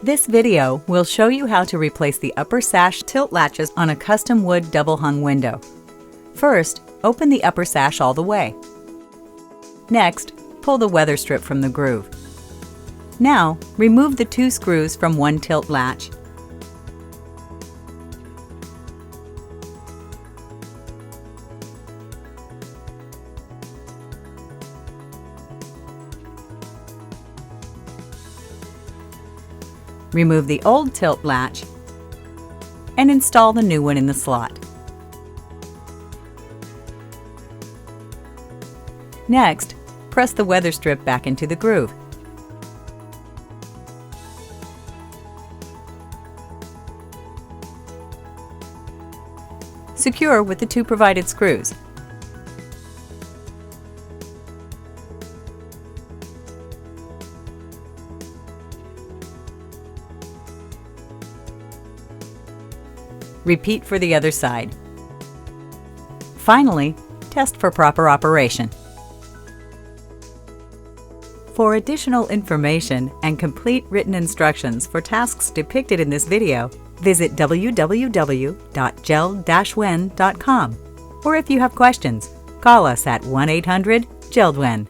This video will show you how to replace the upper sash tilt latches on a custom wood double-hung window. First, open the upper sash all the way. Next, pull the weather strip from the groove. Now, remove the 2 screws from one tilt latch. Remove the old tilt latch and install the new one in the slot. Next, press the weather strip back into the groove. Secure with the 2 provided screws. Repeat for the other side. Finally, test for proper operation. For additional information and complete written instructions for tasks depicted in this video, visit www.JELD-WEN.com, or if you have questions, call us at 1-800-JELD-WEN.